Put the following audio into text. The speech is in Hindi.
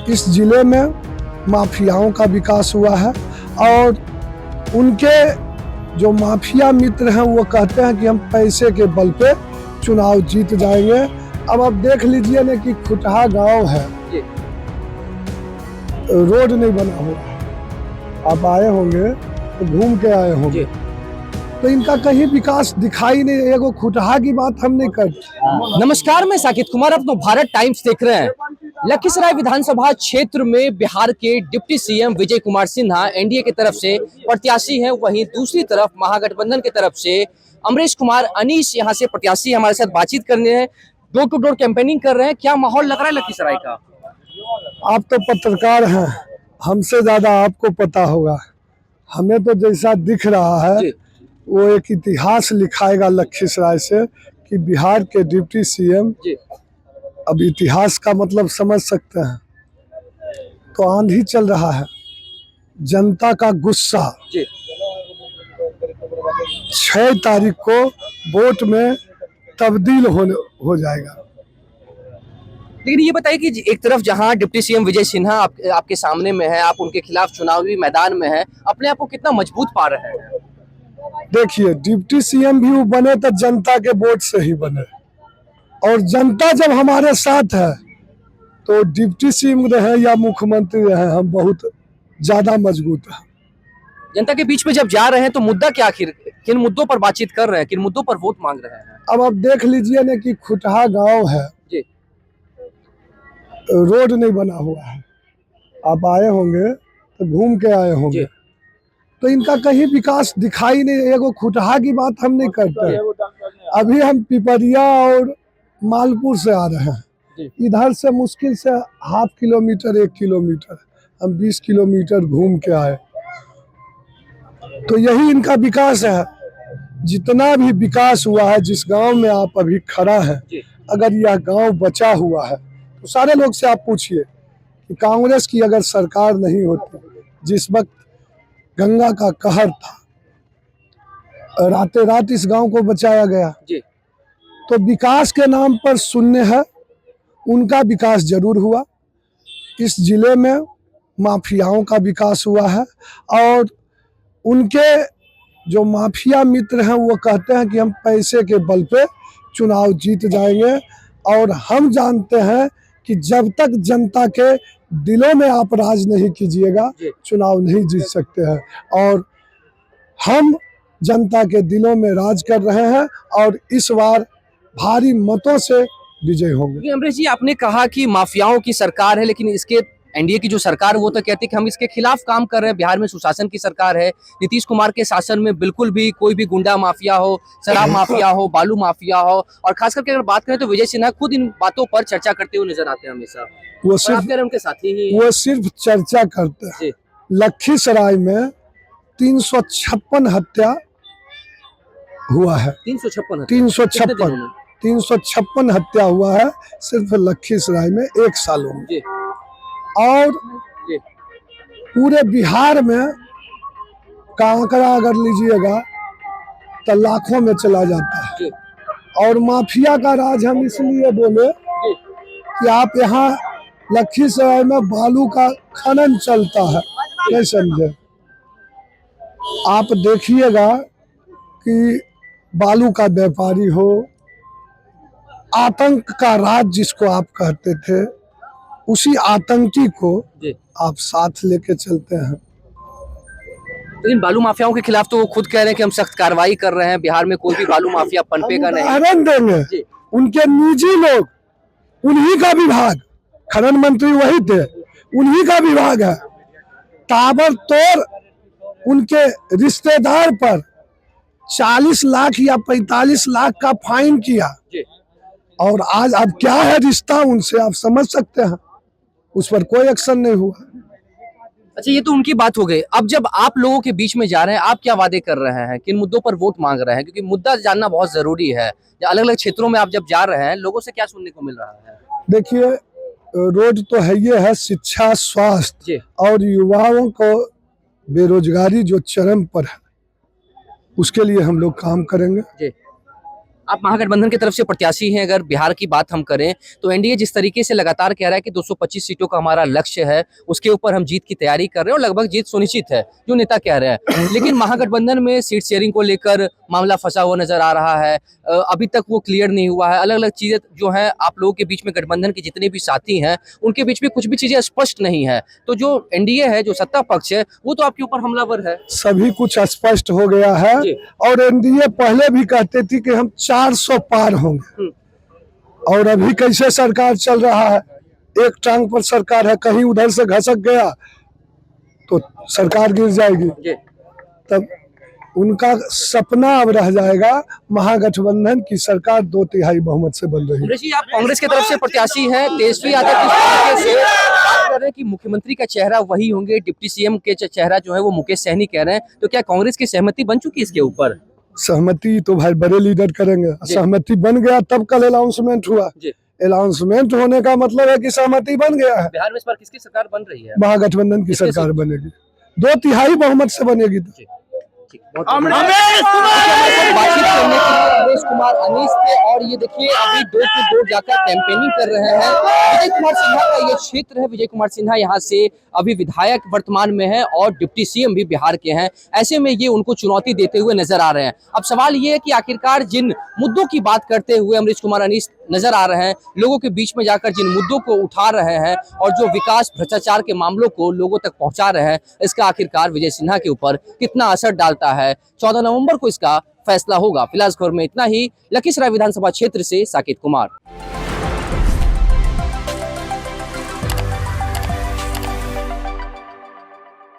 इस जिले में माफियाओं का विकास हुआ है और उनके जो माफिया मित्र हैं वो कहते हैं कि हम पैसे के बल पे चुनाव जीत जाएंगे। अब आप देख लीजिए ना कि खुटहा गांव है, रोड नहीं बना हुआ है, आप आए होंगे तो घूम के आए होंगे, तो इनका कहीं विकास दिखाई नहीं। एगो खुटहा की बात हम नहीं करते। नमस्कार, मैं साकिब कुमार अपना भारत टाइम्स देख रहे हैं। लखीसराय विधानसभा क्षेत्र में बिहार के deputy CM Vijay Kumar Sinha NDA की तरफ से प्रत्याशी हैं, वहीं दूसरी तरफ महागठबंधन की तरफ से अमरीश कुमार अनीश यहाँ से प्रत्याशी हमारे साथ बातचीत करने हैं, डोर टू डोर कैंपेनिंग कर रहे हैं। क्या माहौल लग रहा है लखीसराय का? आप तो पत्रकार हैं, हमसे ज्यादा आपको पता होगा। हमें तो जैसा दिख रहा है वो एक इतिहास लिखाएगा लखीसराय से कि बिहार के डिप्टी सीएम। अब इतिहास का मतलब समझ सकते हैं, तो आंधी चल रहा है, जनता का गुस्सा 6 तारीख को वोट में तब्दील हो जाएगा। लेकिन ये बताइए कि एक तरफ जहां डिप्टी सीएम विजय सिन्हा आपके सामने में है, आप उनके खिलाफ चुनावी मैदान में है, अपने आप को कितना मजबूत पा रहे हैं? देखिए, डिप्टी सीएम भी वो बने तो जनता के वोट से ही बने, और जनता जब हमारे साथ है तो डिप्टी सीएम रहे या मुख्यमंत्री रहे, हम बहुत ज्यादा मजबूत हैं। जनता के बीच में जब जा रहे हैं तो मुद्दा क्या, आखिर किन मुद्दों पर बातचीत कर रहे हैं, किन मुद्दों पर वोट मांग रहे हैं? अब आप देख लीजिए ना कि खुटहा गांव है, रोड नहीं बना हुआ है, आप आए होंगे तो घूम के आए होंगे, तो इनका कहीं विकास दिखाई नहीं। एगो खुटहा की बात हम नहीं करते। अभी हम पिपरिया और मालपुर से आ रहे हैं, इधर से मुश्किल से ½ किलोमीटर 1 किलोमीटर, हम 20 किलोमीटर घूम के आए, तो यही इनका विकास है। जितना भी विकास हुआ है, जिस गांव में आप अभी खड़ा है, अगर यह गांव बचा हुआ है तो सारे लोग से आप पूछिए कि कांग्रेस की अगर सरकार नहीं होती, जिस वक्त गंगा का कहर था, रातें रात इस गांव को बचाया गया, तो विकास के नाम पर शून्य है। उनका विकास जरूर हुआ, इस जिले में माफियाओं का विकास हुआ है, और उनके जो माफिया मित्र हैं वो कहते हैं कि हम पैसे के बल पे चुनाव जीत जाएंगे, और हम जानते हैं कि जब तक जनता के दिलों में आप राज नहीं कीजिएगा, चुनाव नहीं जीत सकते हैं। और हम जनता के दिलों में राज कर रहे हैं और इस बार भारी मतों से विजय होंगे। अमरीश जी, आपने कहा कि माफियाओं की सरकार है, लेकिन इसके एनडीए की जो सरकार वो तो कहती है कि हम इसके खिलाफ काम कर रहे हैं। बिहार में सुशासन की सरकार है, नीतीश कुमार के शासन में बिल्कुल भी कोई भी गुंडा माफिया हो, शराब माफिया हो, बालू माफिया हो, और खास करके अगर बात करें तो विजय सिन्हा खुद इन बातों पर चर्चा करते हुए नजर आते हैं हमेशा। वो सिर्फ उनके साथी ही वो सिर्फ चर्चा करते हैं। लखीसराय में 356 हत्या हुआ है, 356 हत्या हुआ है सिर्फ लखीसराय में 1 सालों में, और पूरे बिहार में का आंकड़ा अगर लीजिएगा तो लाखों में चला जाता है। और माफिया का राज हम इसलिए बोले कि आप यहाँ लखीसराय में बालू का खनन चलता है, नहीं समझे? आप देखिएगा कि बालू का व्यापारी हो, आतंक का राज जिसको आप कहते थे, उसी आतंकी को आप साथ लेके चलते हैं। लेकिन बालू माफियाओं के खिलाफ तो वो खुद कह रहे हैं कि हम सख्त कार्रवाई कर रहे हैं, बिहार में कोई भी बालू माफिया पनपेगा नहीं। उदाहरण देंगे, उनके निजी लोग, उन्हीं का विभाग, खनन मंत्री वही थे, उन्हीं का विभाग है, ताबड़तोड़ उनके रिश्तेदार पर 40 लाख या 45 लाख का फाइन किया, और आज अब क्या है रिश्ता उनसे, आप समझ सकते हैं। उस पर कोई एक्शन नहीं हुआ। अच्छा, ये तो उनकी बात हो गई। अब जब आप लोगों के बीच में जा रहे हैं, आप क्या वादे कर रहे हैं, किन मुद्दों पर वोट मांग रहे हैं? क्योंकि मुद्दा जानना बहुत जरूरी है। अलग अलग क्षेत्रों में आप जब जा रहे हैं, लोगों से क्या सुनने को मिल रहा है? देखिए, रोड तो है, ये है शिक्षा, स्वास्थ्य, और युवाओं को बेरोजगारी जो चरम पर है, उसके लिए हम लोग काम करेंगे। आप महागठबंधन की तरफ से प्रत्याशी हैं। अगर बिहार की बात हम करें तो एनडीए जिस तरीके से लगातार कह रहा है कि 225 सीटों का हमारा लक्ष्य है, उसके ऊपर हम जीत की तैयारी कर रहे हैं और लगभग जीत सुनिश्चित है, जो नेता कह रहे हैं। लेकिन महागठबंधन में सीट शेयरिंग को लेकर मामला फंसा हुआ नजर आ रहा है। अभी तक वो क्लियर नहीं हुआ है। अलग अलग चीजें जो है आप लोगों के बीच में, गठबंधन के जितने भी साथी हैं उनके बीच में कुछ भी चीजें स्पष्ट नहीं है। तो जो एनडीए है, जो सत्ता पक्ष है, वो तो आपके ऊपर हमलावर है। सभी कुछ स्पष्ट हो गया है। जी। और एनडीए पहले भी कहते थी कि हम 400 पार होंगे, और अभी कैसे सरकार चल रहा है, एक टांग पर सरकार है, कहीं उधर से घसक गया तो सरकार गिर जाएगी। जी। तब उनका सपना अब रह जाएगा महागठबंधन की सरकार 2/3 बहुमत से बन रही है। अमरीश जी, आप कांग्रेस की तरफ से प्रत्याशी हैं। तेजस्वी यादव किस तरीके से बात कर रहे हैं कि मुख्यमंत्री का चेहरा वही होंगे, डिप्टी सीएम के चेहरा जो है वो मुकेश सहनी कह रहे हैं, तो क्या कांग्रेस की सहमति बन चुकी है इसके ऊपर? सहमति तो भाई बड़े लीडर करेंगे। सहमति बन गया तब कल अनाउंसमेंट हुआ। अनाउंसमेंट होने का मतलब है कि सहमति बन गया है। बिहार में इस बार किसकी सरकार बन रही है? महागठबंधन की सरकार बनेगी, 2/3 बहुमत से बनेगी। बातचीत करने के लिए अमरीश कुमार अनीस थे और ये देखिए अभी डोर टू डोर जाकर कैंपेनिंग कर रहे हैं। विजय कुमार सिन्हा का ये क्षेत्र है। विजय कुमार सिन्हा यहाँ से अभी विधायक वर्तमान में है और डिप्टी सीएम भी बिहार के हैं। ऐसे में ये उनको चुनौती देते हुए नजर आ रहे हैं। अब सवाल ये है कि आखिरकार जिन मुद्दों की बात करते हुए अमरीश कुमार अनीस नजर आ रहे हैं, लोगों के बीच में जाकर जिन मुद्दों को उठा रहे हैं और जो विकास भ्रष्टाचार के मामलों को लोगों तक पहुंचा रहे हैं, इसका आखिरकार विजय सिन्हा के ऊपर कितना असर डालता है, 14 नवंबर को इसका फैसला होगा। फिलहाल इस खबर में इतना ही। लखीसराय विधानसभा क्षेत्र से साकेत कुमार।